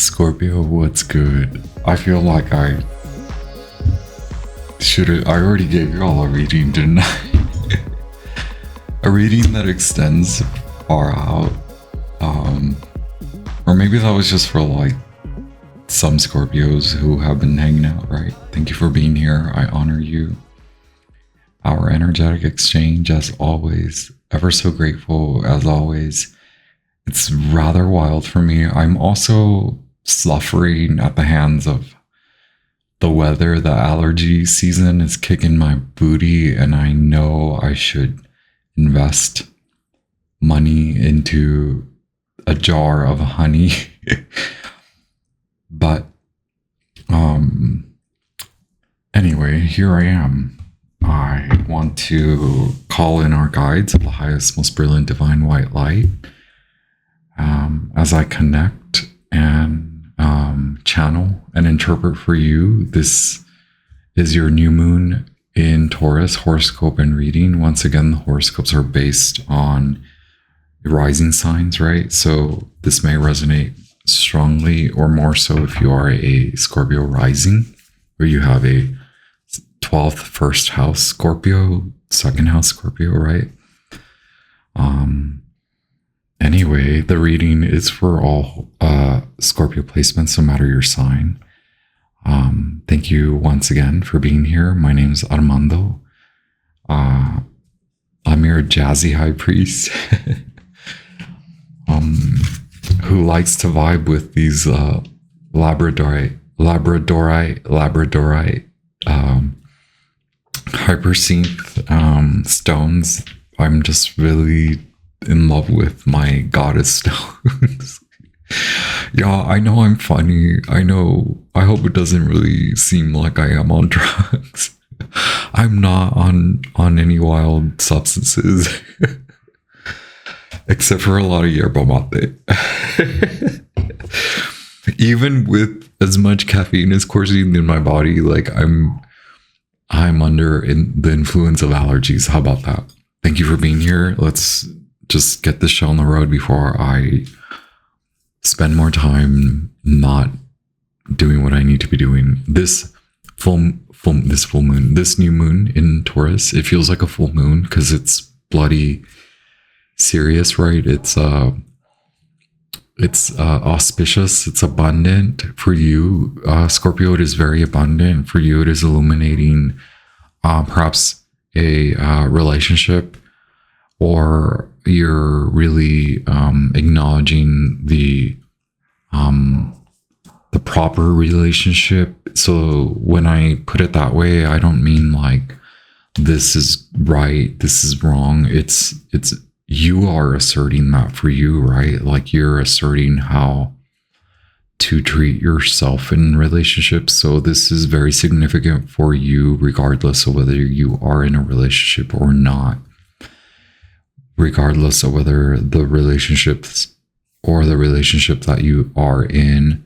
Scorpio, what's good? I feel like I already gave you all a reading, didn't I? A reading that extends far out. Or maybe that was just for like some Scorpios who have been hanging out, right? Thank you for being here. I honor you. Our energetic exchange, as always. Ever so grateful, as always. It's rather wild for me. I'm also suffering at the hands of the weather. The allergy season is kicking my booty, and I know I should invest money into a jar of honey. But anyway, here I am. I want to call in our guides of the highest, most brilliant divine white light as I connect and channel and interpret for you. This is your new moon in Taurus horoscope and reading. Once again, the horoscopes are based on rising signs, right? So this may resonate strongly or more so if you are a Scorpio rising, or you have a 12th first house Scorpio, second house Scorpio, right? Anyway, the reading is for all Scorpio placements, no matter your sign. Thank you once again for being here. My name is Armando. I'm your jazzy high priest who likes to vibe with these Labradorite hypersenth stones. I'm just really in love with my goddess stones. Yeah, I know I'm funny. I hope it doesn't really seem like I am on drugs. I'm not on any wild substances. Except for a lot of yerba mate. Even with as much caffeine as coursing in my body, like I'm under the influence of allergies. How about that? Thank you for being here. Let's just get this show on the road before I spend more time not doing what I need to be doing. This new moon in Taurus, it feels like a full moon because it's bloody serious, right? It's auspicious. It's abundant for you, Scorpio. It is very abundant for you. It is illuminating perhaps a relationship, or you're really acknowledging the proper relationship. So when I put it that way, I don't mean like this is right, this is wrong. It's you are asserting that for you, right? Like you're asserting how to treat yourself in relationships. So this is very significant for you, regardless of whether you are in a relationship or not. Regardless of whether the relationships or the relationship that you are in,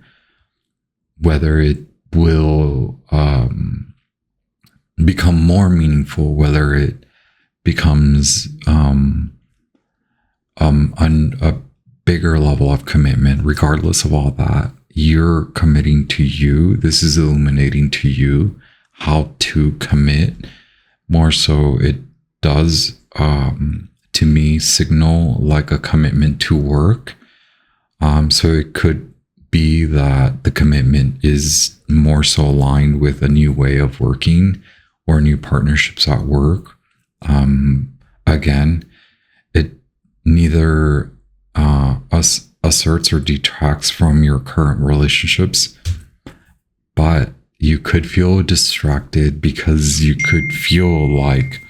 whether it will become more meaningful, whether it becomes a bigger level of commitment, regardless of all that, you're committing to you. This is illuminating to you how to commit. More so, it does to me signal like a commitment to work. So it could be that the commitment is more so aligned with a new way of working or new partnerships at work. Again, it neither asserts or detracts from your current relationships, but you could feel distracted because you could feel like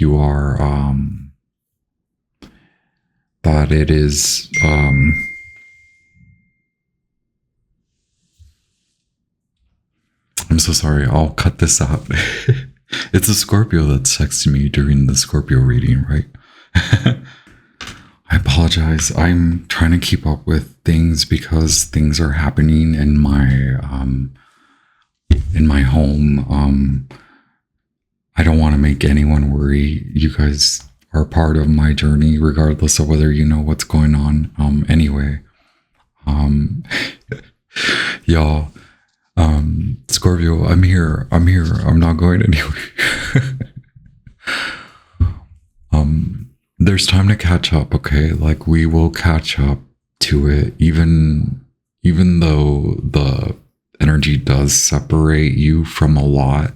you are that it is I'm so sorry, I'll cut this out. It's a Scorpio that's texting me during the Scorpio reading, right? I apologize. I'm trying to keep up with things because things are happening in my home. I don't want to make anyone worry. You guys are part of my journey, regardless of whether you know what's going on. Anyway, y'all, Scorpio, I'm here. I'm not going anywhere. There's time to catch up, okay? Like, we will catch up to it, even though the energy does separate you from a lot.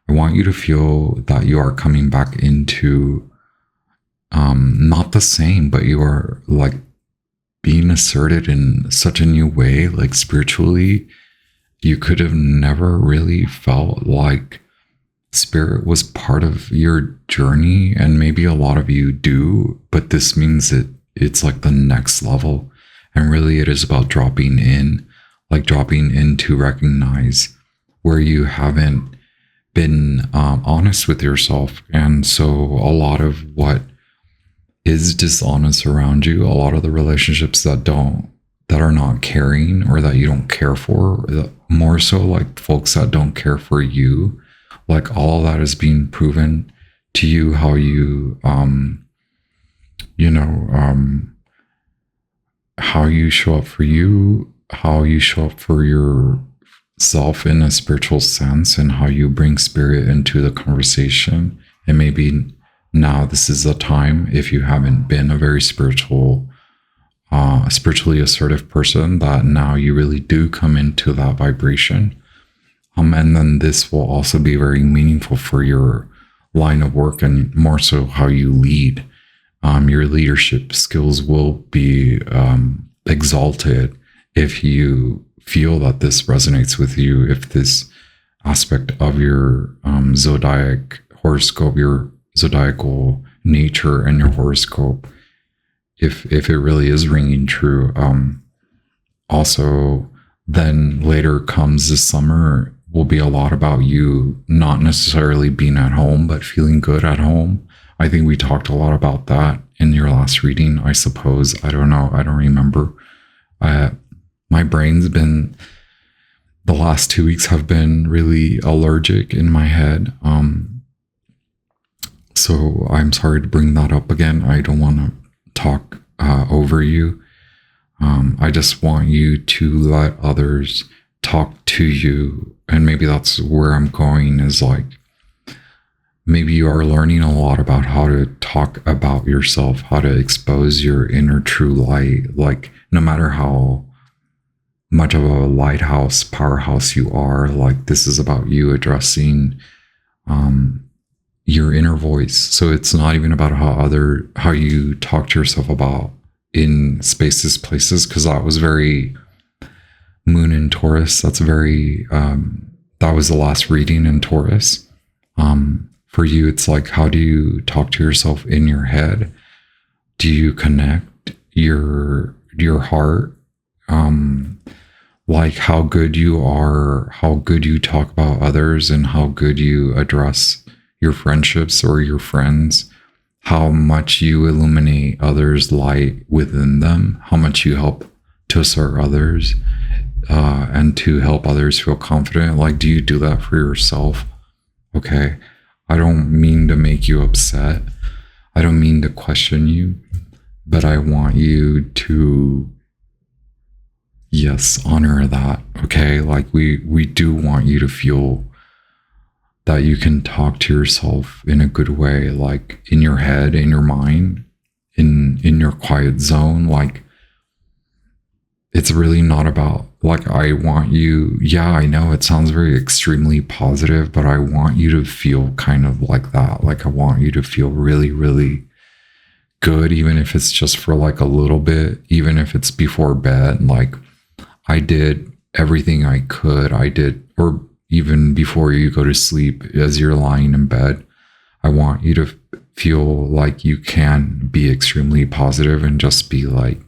I want you to feel that you are coming back into not the same, but you are like being asserted in such a new way. Like, spiritually, you could have never really felt like spirit was part of your journey, and maybe a lot of you do, but this means that it's like the next level, and really it is about dropping in to recognize where you haven't been honest with yourself. And so a lot of what is dishonest around you, a lot of the relationships that are not caring, or that you don't care for, more so like folks that don't care for you, like all of that is being proven to you, how you how you show up for you, how you show up for yourself in a spiritual sense, and how you bring spirit into the conversation. And maybe now this is the time, if you haven't been a very spiritually assertive person, that now you really do come into that vibration. And then this will also be very meaningful for your line of work, and more so how you lead. Your leadership skills will be exalted if you feel that this resonates with you, if this aspect of your zodiac horoscope, your zodiacal nature and your horoscope, if it really is ringing true. Also, then later comes the summer, will be a lot about you not necessarily being at home, but feeling good at home. I think we talked a lot about that in your last reading, I suppose. I don't know. I don't remember. My brain's been, the last 2 weeks have been really allergic in my head. So I'm sorry to bring that up again. I don't want to talk over you. I just want you to let others talk to you. And maybe that's where I'm going, is like, maybe you are learning a lot about how to talk about yourself, how to expose your inner true light. Like, no matter how much of a lighthouse, powerhouse you are, like, this is about you addressing your inner voice. So it's not even about how you talk to yourself about in spaces, places, because that was very Moon in Taurus. That's very that was the last reading in Taurus. For you, it's like, how do you talk to yourself in your head? Do you connect your heart? Like how good you are, how good you talk about others, and how good you address your friendships or your friends, how much you illuminate others' light within them, how much you help to assert others, and to help others feel confident. Like, do you do that for yourself? Okay. I don't mean to make you upset. I don't mean to question you, but I want you to, yes, honor that. Okay. Like, we do want you to feel that you can talk to yourself in a good way, like in your head, in your mind, in your quiet zone. Like, it's really not about, like, I want you, yeah, I know it sounds very extremely positive, but I want you to feel kind of like that. Like, I want you to feel really, really good, even if it's just for like a little bit, even if it's before bed. Like, I did everything I could. Or even before you go to sleep, as you're lying in bed, I want you to feel like you can be extremely positive and just be like,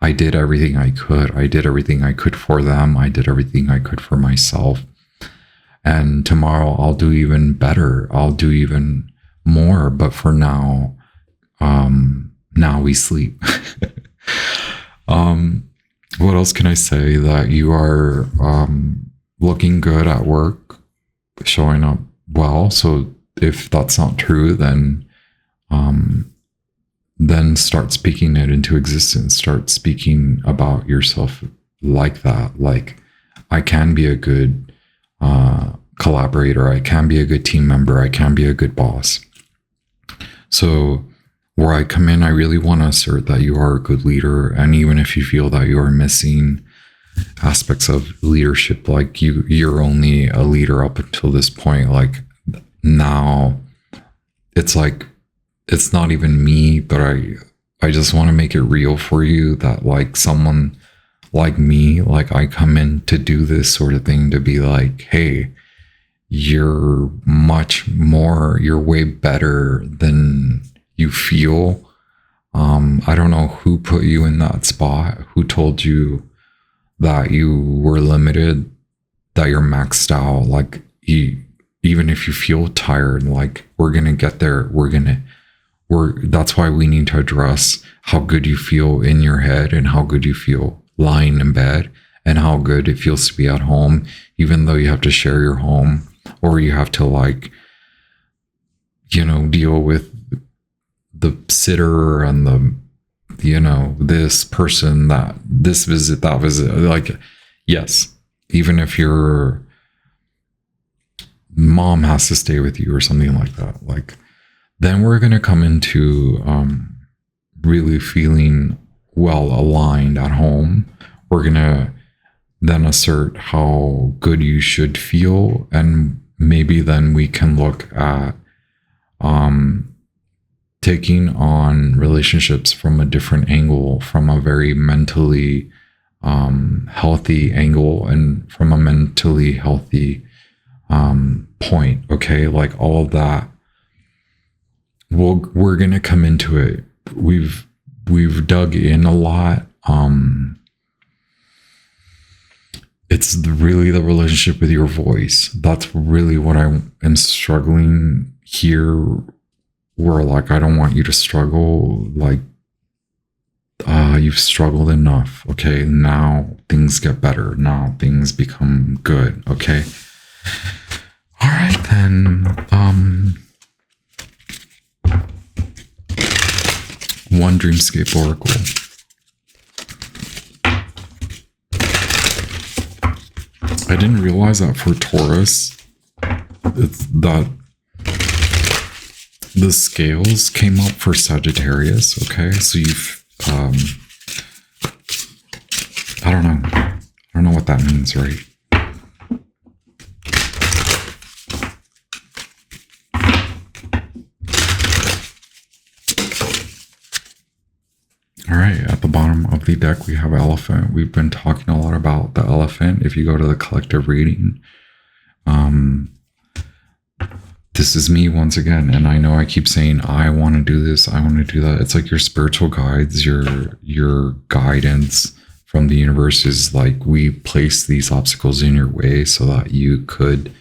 I did everything I could. I did everything I could for them. I did everything I could for myself. And tomorrow I'll do even better. I'll do even more. But for now, now we sleep. What else can I say? That you are looking good at work, showing up well. So if that's not true, then then start speaking it into existence. Start speaking about yourself like that. Like, I can be a good collaborator. I can be a good team member. I can be a good boss. So where I come in, I really want to assert that you are a good leader. And even if you feel that you are missing aspects of leadership, like you're only a leader up until this point, like now it's like, it's not even me, but I just want to make it real for you that like someone like me, like I come in to do this sort of thing, to be like, hey, you're much more, you're way better than you feel. I don't know who put you in that spot, who told you that you were limited, that you're maxed out. Like, even if you feel tired, like, we're gonna get there. That's why we need to address how good you feel in your head and how good you feel lying in bed and how good it feels to be at home, even though you have to share your home, or you have to, like, deal with the sitter and this person, this visit, that visit. Like, yes, even if your mom has to stay with you or something like that, like, then we're going to come into really feeling well aligned at home. We're going to then assert how good you should feel. And maybe then we can look at taking on relationships from a different angle, from a very mentally healthy angle and from a mentally healthy point. Okay. Like, all of that. We're going to come into it. We've dug in a lot. It's really the relationship with your voice. That's really what I am struggling here, where, like, I don't want you to struggle. Like, you've struggled enough. Okay. Now things get better. Now things become good. Okay. All right, then. One Dreamscape Oracle. I didn't realize that for Taurus, it's that the scales came up for Sagittarius. Okay, so you've I don't know what that means, right? All right, at the bottom of the deck, we have Elephant. We've been talking a lot about the elephant. If you go to the collective reading, this is me once again. And I know I keep saying, I want to do this, I want to do that. It's like your spiritual guides, your guidance from the universe is like, we place these obstacles in your way so that you could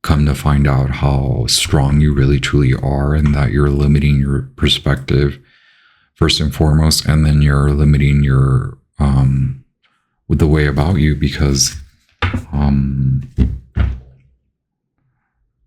come to find out how strong you really truly are, and that you're limiting your perspective first and foremost, and then you're limiting your with the way about you, because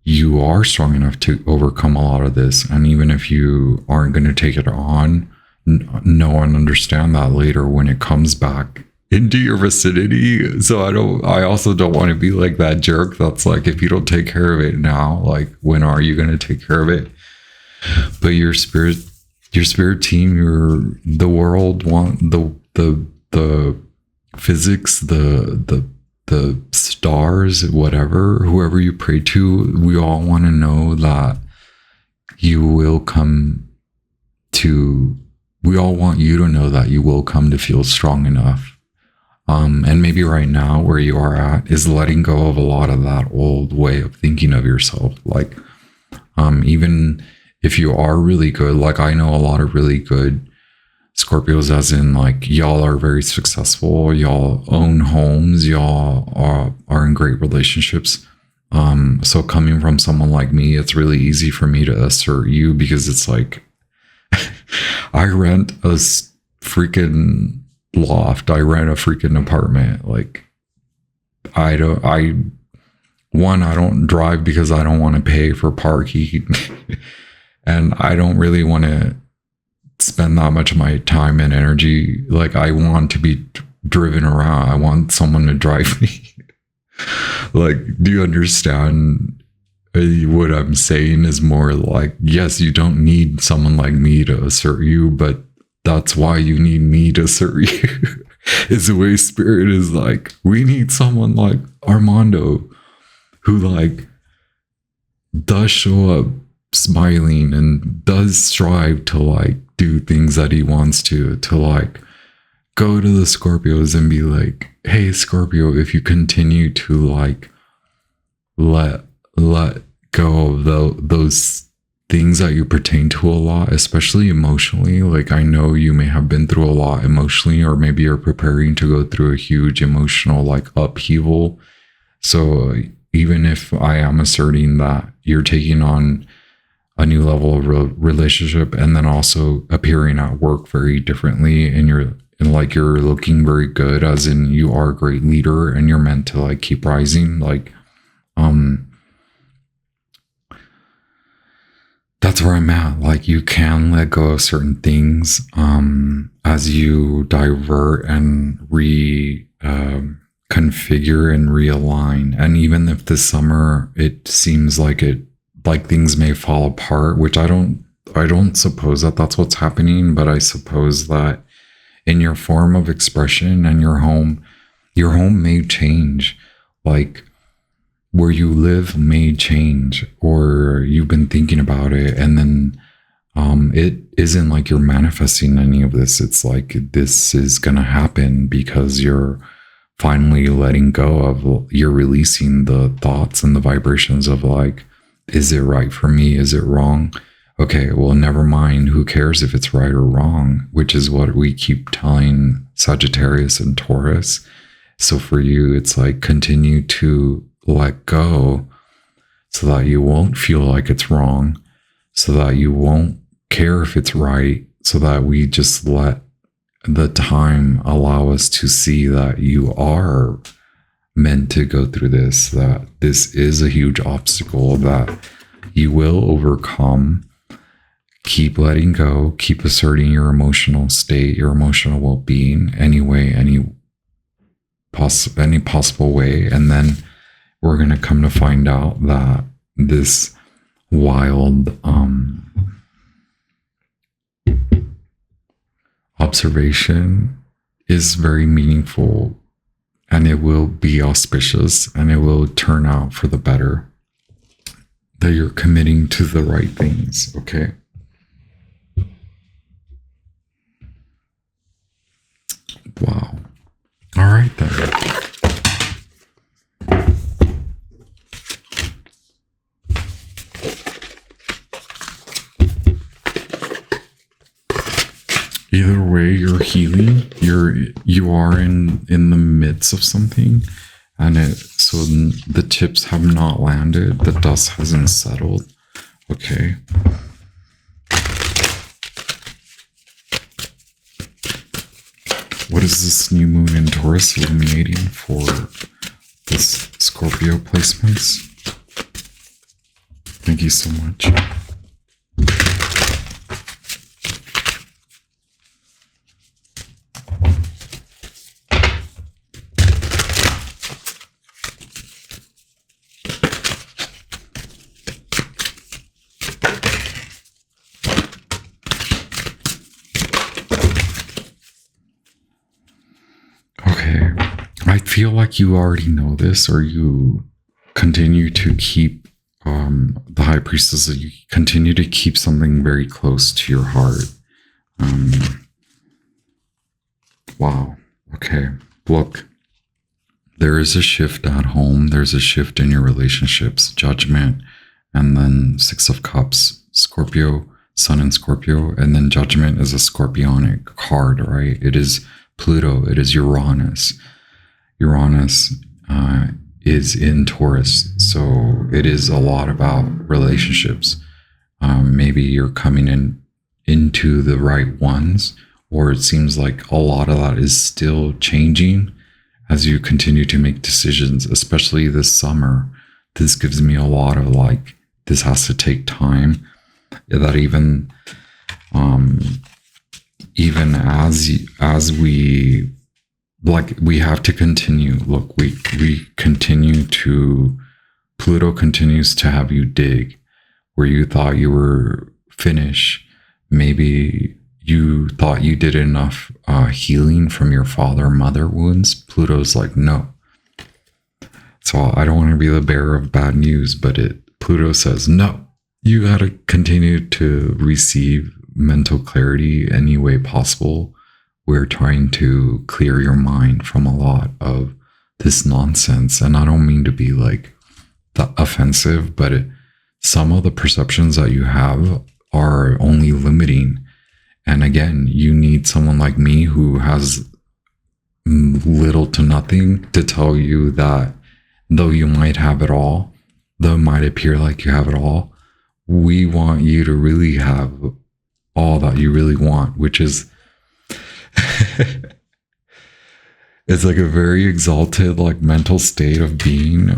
you are strong enough to overcome a lot of this. And even if you aren't going to take it on, know and understand that later when it comes back into your vicinity. So I also don't want to be like that jerk that's like, if you don't take care of it now, like, when are you going to take care of it? But your spirit team, the world, the physics, the stars, whoever you pray to, we all want to know that we all want you to know that you will come to feel strong enough. And maybe right now where you are at is letting go of a lot of that old way of thinking of yourself. Like, even if you are really good, like, I know a lot of really good Scorpios, as in, like, y'all are very successful, y'all own homes, y'all are in great relationships. So coming from someone like me, it's really easy for me to assert you, because it's like, I rent a freaking loft, I rent a freaking apartment. Like, I don't drive because I don't want to pay for parking. And I don't really want to spend that much of my time and energy. Like, I want to be driven around. I want someone to drive me. Like, do you understand what I'm saying? Is more like, yes, you don't need someone like me to assert you, but that's why you need me to assert you. Is the way spirit is like, we need someone like Armando who like does show up smiling and does strive to like do things that he wants to like go to the Scorpios and be like, hey Scorpio, if you continue to like let go of those things that you pertain to a lot, especially emotionally. Like, I know you may have been through a lot emotionally, or maybe you're preparing to go through a huge emotional like upheaval. So even if I am asserting that you're taking on a new level of relationship, and then also appearing at work very differently, and you're looking very good, as in you are a great leader and you're meant to like keep rising, like that's where I'm at. Like, you can let go of certain things as you divert and configure and realign. And even if this summer it seems like things may fall apart, which I don't suppose that that's what's happening, but I suppose that in your form of expression and your home may change. Like, where you live may change, or you've been thinking about it, and then it isn't like you're manifesting any of this. It's like this is gonna happen because you're finally letting go of, you're releasing the thoughts and the vibrations of like, is it right for me? Is it wrong? Okay, well, never mind. Who cares if it's right or wrong? Which is what we keep telling Sagittarius and Taurus. So for you, it's like, continue to let go so that you won't feel like it's wrong, so that you won't care if it's right, so that we just let the time allow us to see that you are meant to go through this, that this is a huge obstacle that you will overcome. Keep letting go, keep asserting your emotional state, your emotional well-being, any possible way, and then we're going to come to find out that this wild observation is very meaningful, and it will be auspicious, and it will turn out for the better, that you're committing to the right things. Okay. Wow. All right then. Either way, you're healing. You are in the midst of something, and so the chips have not landed. The dust hasn't settled. Okay. What is this new moon in Taurus illuminating for this Scorpio placements? Thank you so much. I feel like you already know this, or you continue to keep the High Priestess, you continue to keep something very close to your heart. Wow. Okay. Look, there is a shift at home. There's a shift in your relationships, Judgment, and then Six of Cups, Scorpio, Sun in Scorpio, and then Judgment is a Scorpionic card, right? It is Pluto. It is Uranus. Uranus is in Taurus, so it is a lot about relationships. Maybe you're coming into the right ones, or it seems like a lot of that is still changing as you continue to make decisions, especially this summer. This gives me a lot of like, this has to take time. that even as we, like, we have to continue. Look, we continue to, Pluto continues to have you dig where you thought you were finished. Maybe you thought you did enough healing from your father mother wounds. Pluto's like, no. So I don't want to be the bearer of bad news, but Pluto says, no, you got to continue to receive mental clarity any way possible. We're trying to clear your mind from a lot of this nonsense. And I don't mean to be like offensive, but some of the perceptions that you have are only limiting. And again, you need someone like me who has little to nothing to tell you that though you might have it all, though it might appear like you have it all, we want you to really have all that you really want, which is it's like a very exalted, like, mental state of being,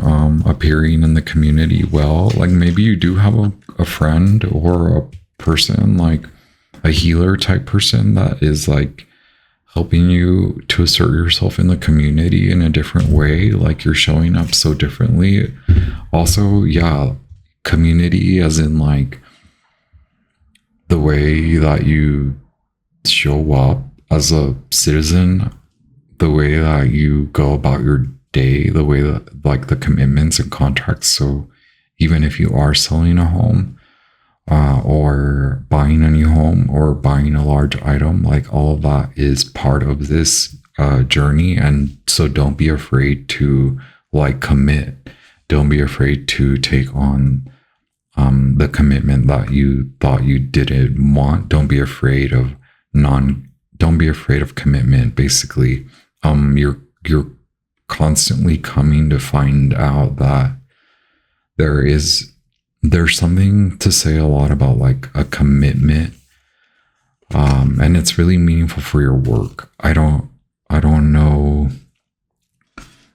appearing in the community. Well, like, maybe you do have a friend or a person, like a healer type person that is like helping you to assert yourself in the community in a different way. Like, you're showing up so differently. Also, yeah, community as in like the way that you show up as a citizen, the way that you go about your day, the way that, like, the commitments and contracts. So even if you are selling a home, or buying a new home or buying a large item, like, all of that is part of this journey. And so don't be afraid to, like, commit. Don't be afraid to take on the commitment that you thought you didn't want. Don't be afraid of commitment. Basically, you're constantly coming to find out that there's something to say a lot about, like, a commitment, and it's really meaningful for your work. I don't know,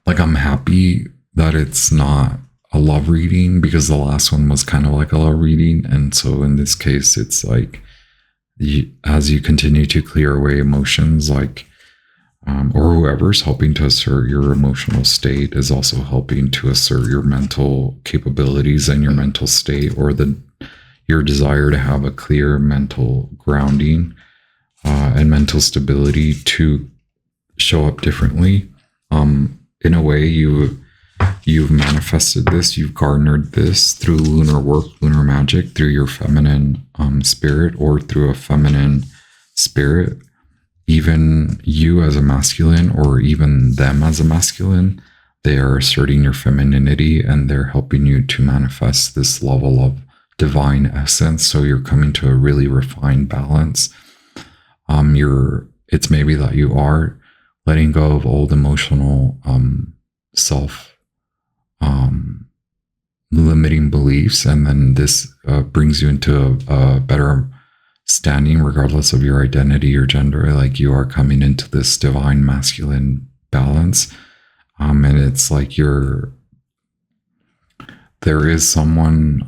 like, I'm happy that it's not a love reading, because the last one was kind of like a love reading. And so in this case, it's like, as you continue to clear away emotions, like, or whoever's helping to assert your emotional state is also helping to assert your mental capabilities and your mental state, or your desire to have a clear mental grounding and mental stability to show up differently. In a way, you've manifested this, you've garnered this through lunar work, lunar magic, through your feminine spirit, or through a feminine spirit. Even you as a masculine, or even them as a masculine, they are asserting your femininity, and they're helping you to manifest this level of divine essence. So you're coming to a really refined balance. It's maybe that you are letting go of old emotional self limiting beliefs, and then this brings you into a better standing regardless of your identity or gender. Like, you are coming into this divine masculine balance, and it's like there is someone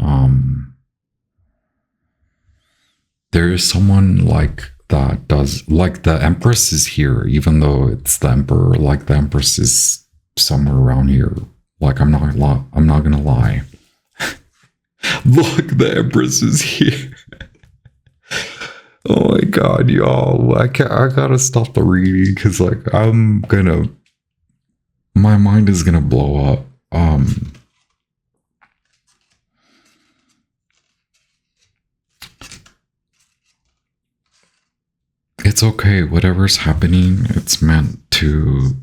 like that does, like, the Empress is here, even though it's the Emperor. Like, the Empress is somewhere around here. Like, I'm not gonna lie. Look, the Empress is here. Oh my god, y'all. I gotta stop the reading, because, like, my mind is gonna blow up. It's okay. Whatever's happening, it's meant to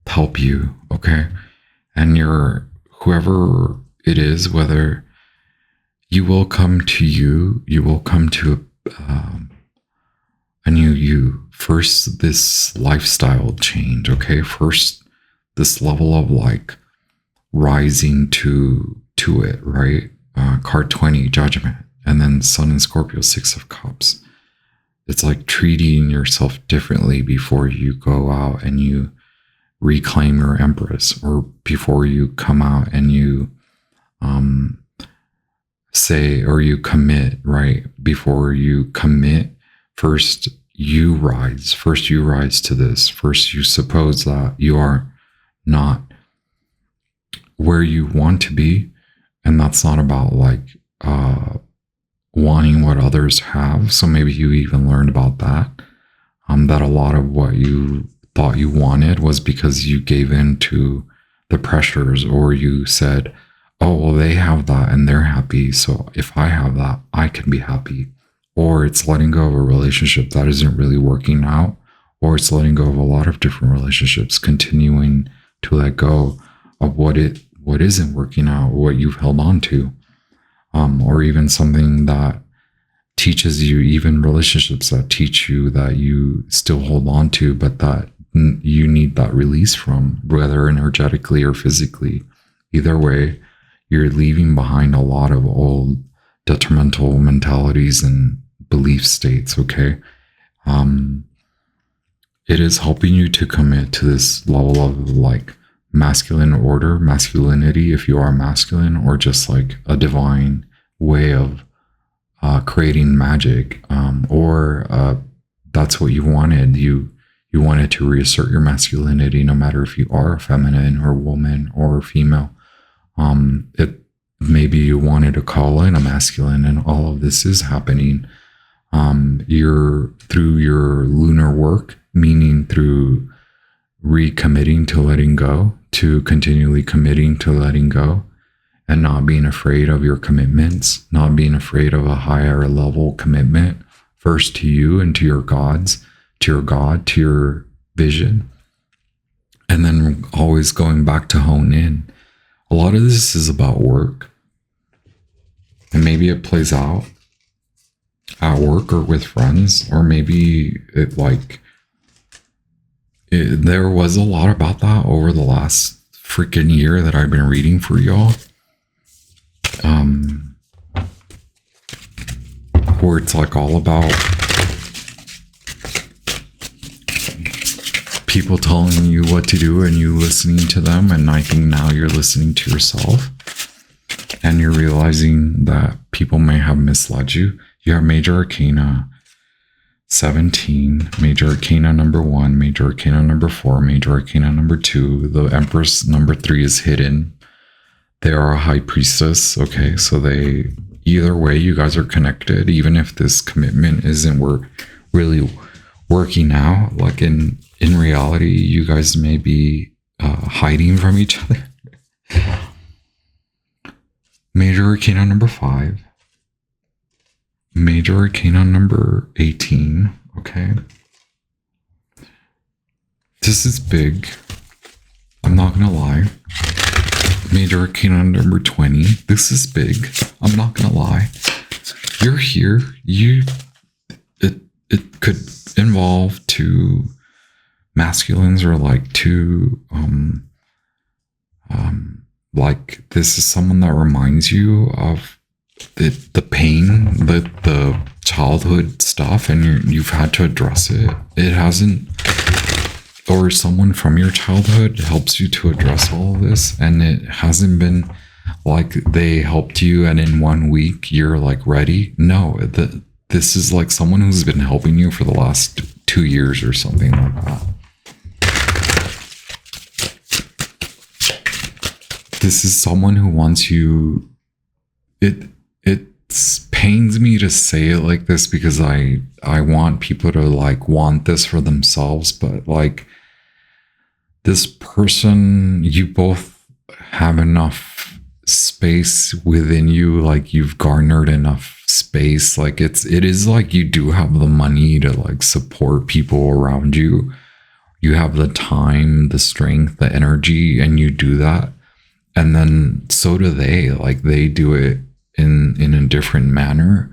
help you, okay? And whoever it is, whether you will come to a new you. First, this lifestyle change, okay? First, this level of, like, rising to it, right? Card 20, Judgment. And then Sun and Scorpio, 6 of Cups. It's like treating yourself differently before you go out and you reclaim your Empress, or before you come out and you say, or you commit, right? Before you commit, first you rise to this. First, you suppose that you are not where you want to be. And that's not about like wanting what others have. So maybe you even learned about that. That a lot of what you thought you wanted was because you gave in to the pressures, or you said, oh, well, they have that and they're happy. So if I have that, I can be happy. Or it's letting go of a relationship that isn't really working out. Or it's letting go of a lot of different relationships, continuing to let go of what isn't working out, what you've held on to. Or even something that teaches you, even relationships that teach you that you still hold on to, but that you need that release from, whether energetically or physically. Either way, you're leaving behind a lot of old detrimental mentalities and belief states, okay? It is helping you to commit to this level of like masculine order, masculinity, if you are masculine, or just like a divine way of creating magic, or that's what you wanted. You wanted to reassert your masculinity, no matter if you are feminine or woman or female. Maybe you wanted to call in a masculine, and all of this is happening. You're through your lunar work, meaning through recommitting to letting go, to continually committing to letting go, and not being afraid of your commitments, not being afraid of a higher level commitment, first to you and to your gods, to your God, to your vision, and then always going back to hone in. A lot of this is about work, and maybe it plays out at work or with friends, or maybe there was a lot about that over the last freaking year that I've been reading for y'all. Where it's like all about people telling you what to do and you listening to them. And I think now you're listening to yourself and you're realizing that people may have misled you. You have Major Arcana 17, Major Arcana number 1, Major Arcana number 4, Major Arcana number 2. The Empress number 3 is hidden. They are a high priestess. Okay, so either way, you guys are connected, even if this commitment isn't really working out. Like in reality, you guys may be hiding from each other. Major Arcana number 5. Major Arcana number 18. Okay. This is big. I'm not gonna lie. Major Arcana number 20. This is big. I'm not gonna lie. You're here. It could involve two masculines, or like two like this is someone that reminds you of the pain, the childhood stuff, and you've had to address it. It hasn't, or someone from your childhood helps you to address all of this, and it hasn't been like they helped you and in 1 week you're like ready. No, this is like someone who's been helping you for the last 2 years or something like that. This is someone who wants you. It pains me to say it like this, because I want people to like want this for themselves, but like this person, you both have enough space within you, like you've garnered enough space. Like it is like you do have the money to like support people around you. You have the time, the strength, the energy, and you do that. And then so do they. Like they do it in a different manner,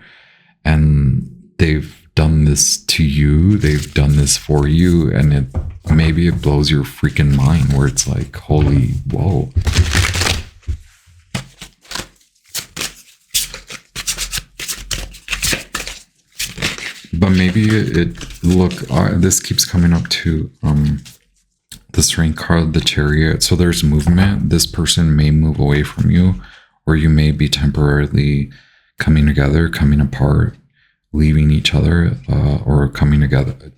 and they've done this to you, they've done this for you, and maybe it blows your freaking mind, where it's like, holy whoa. But maybe this keeps coming up to the Strength card, the Chariot. So there's movement. This person may move away from you, or you may be temporarily coming together, coming apart, leaving each other, or coming together.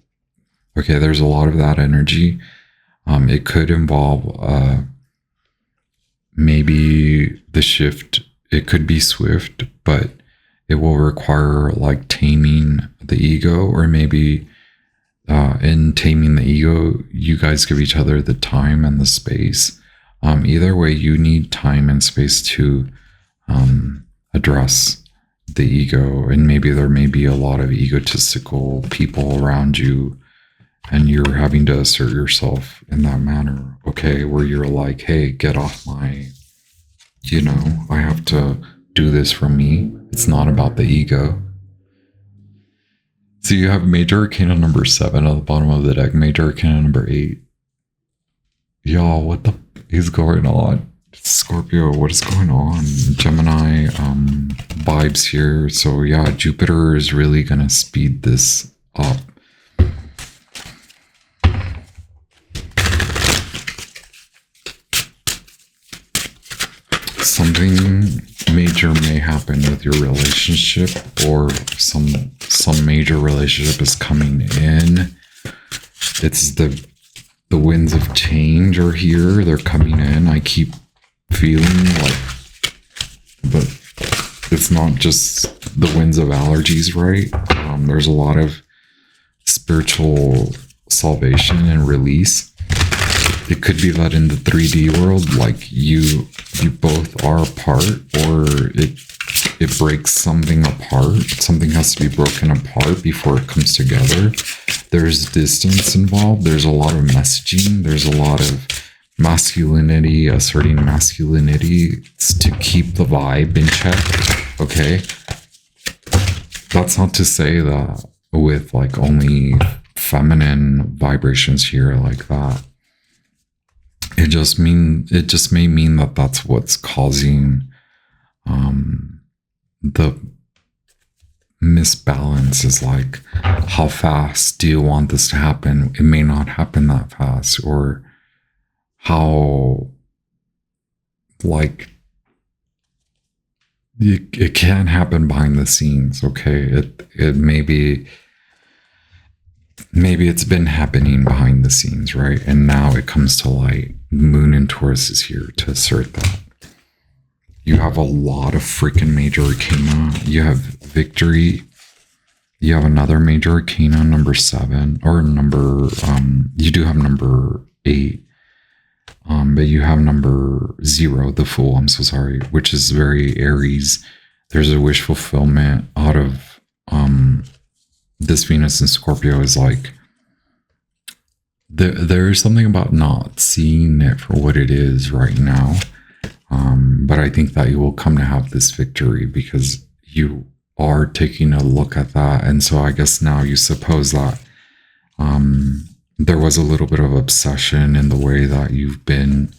Okay, there's a lot of that energy. It could involve maybe the shift. It could be swift, but it will require like taming the ego, or maybe in taming the ego, you guys give each other the time and the space. Either way, you need time and space to address the ego, and maybe there may be a lot of egotistical people around you, and you're having to assert yourself in that manner, okay, where you're like, hey, get off my, I have to do this for me. It's not about the ego. So you have Major Arcana number 7 at the bottom of the deck, Major Arcana number 8. Y'all, what the is going on? Scorpio, what is going on? Gemini vibes here. So yeah, Jupiter is really going to speed this up. Something major may happen with your relationship, or some major relationship is coming in. It's the winds of change are here. They're coming in. I keep feeling like, but it's not just the winds of allergies, right? There's a lot of spiritual salvation and release. It could be that in the 3D world, like you both are apart, or it breaks something apart. Something has to be broken apart before it comes together. There's distance involved. There's a lot of messaging. There's a lot of masculinity, asserting masculinity to keep the vibe in check. Okay. That's not to say that with like only feminine vibrations here like that. It just may mean that that's what's causing the misbalance, is like, how fast do you want this to happen? It may not happen that fast, or how, like, it can happen behind the scenes. Okay, it maybe it's been happening behind the scenes, right? And now it comes to light. Moon and Taurus is here to assert that. You have a lot of freaking major arcana. You have victory. You have another major arcana, number 7, or you do have number 8. But you have number 0, the Fool, I'm so sorry, which is very Aries. There's a wish fulfillment out of this Venus in Scorpio is like, there's something about not seeing it for what it is right now. But I think that you will come to have this victory because you are taking a look at that. And so I guess now you suppose that there was a little bit of obsession in the way that you've been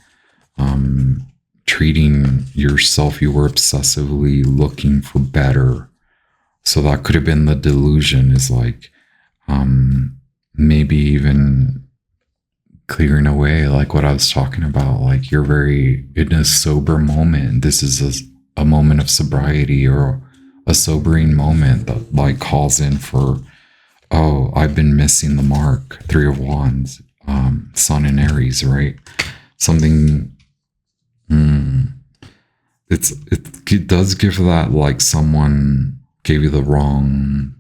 treating yourself. You were obsessively looking for better. So that could have been the delusion, is like maybe even clearing away, like what I was talking about, like you're very in a sober moment. This is a moment of sobriety, or a sobering moment that like calls in for, oh, I've been missing the mark. 3 of Wands, Sun in Aries, right? Something, it does give that like someone gave you the wrong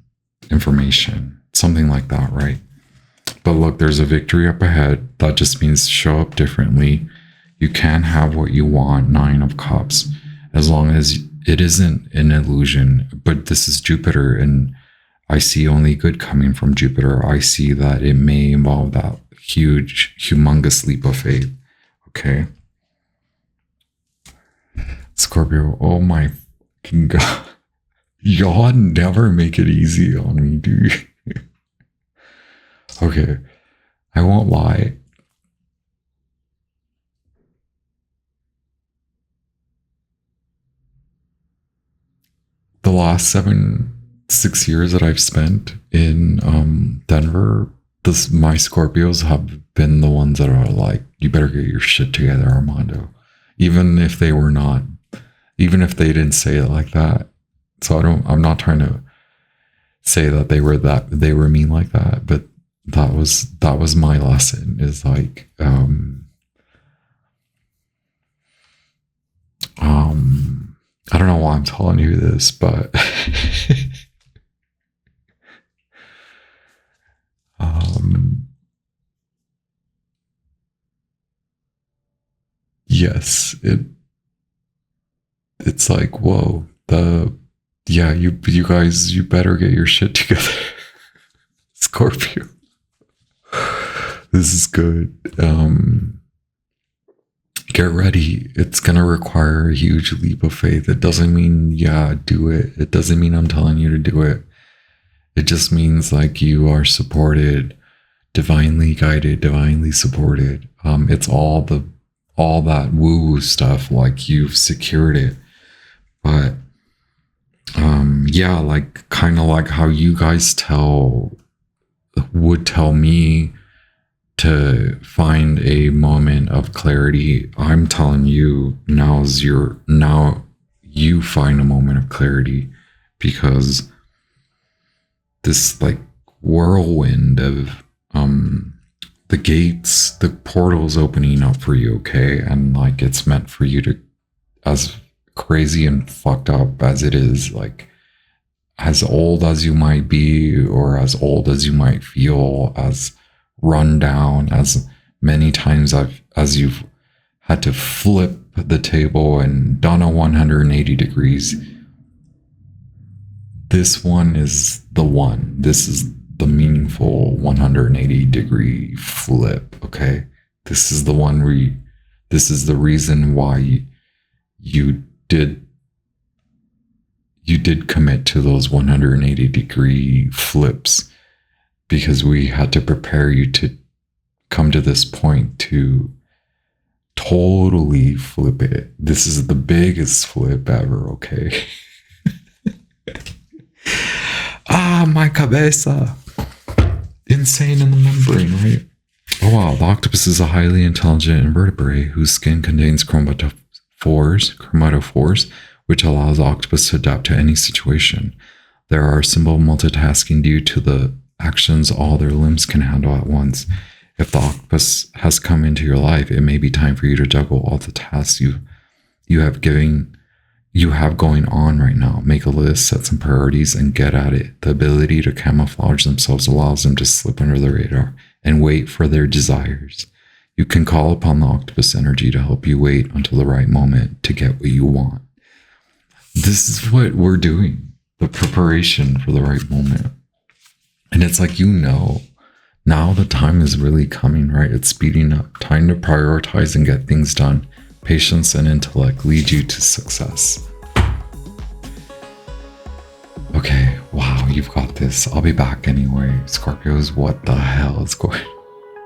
information, something like that, right? But look, there's a victory up ahead. That just means show up differently. You can have what you want, 9 of Cups, as long as it isn't an illusion. But this is Jupiter, and I see only good coming from Jupiter. I see that it may involve that huge, humongous leap of faith. Okay. Scorpio, oh my fucking God. Y'all never make it easy on me, dude. Okay, I won't lie. The last 6 years that I've spent in Denver, my Scorpios have been the ones that are like, you better get your shit together, Armando. Even if they were not, even if they didn't say it like that, So I'm not trying to say that they were mean like that, but that was my lesson, is like, I don't know why I'm telling you this, but yes, it's like, whoa, you guys, you better get your shit together. Scorpio. This is good. Get ready. It's gonna require a huge leap of faith. It doesn't mean, do it. It doesn't mean I'm telling you to do it. It just means like you are supported, divinely guided, divinely supported. It's all that woo stuff, like you've secured it. But like kind of like how you guys would tell me to find a moment of clarity. I'm telling you, now you find a moment of clarity, because this like whirlwind of the gates, the portals opening up for you, okay? And like it's meant for you to, as crazy and fucked up as it is, like as old as you might be, or as old as you might feel, as run down as many times as you've had to flip the table and done a 180 degrees, this one is the one. This is the meaningful 180 degree flip, okay? This is the one where this is the reason why you did commit to those 180 degree flips, because we had to prepare you to come to this point to totally flip it. This is the biggest flip ever, okay? My cabeza. Insane in the membrane, right? Oh wow, the octopus is a highly intelligent invertebrate whose skin contains chromatophores, which allows the octopus to adapt to any situation. There are simple multitasking due to the actions all their limbs can handle at once. If the octopus has come into your life, it may be time for you to juggle all the tasks you have going on right now. Make a list, set some priorities, and get at it. The ability to camouflage themselves allows them to slip under the radar and wait for their desires. You can call upon the octopus energy to help you wait until the right moment to get what you want. This is what we're doing, the preparation for the right moment. And it's like, now the time is really coming, right? It's speeding up. Time to prioritize and get things done. Patience and intellect lead you to success. Okay, wow, you've got this. I'll be back anyway. Scorpios, what the hell is going on?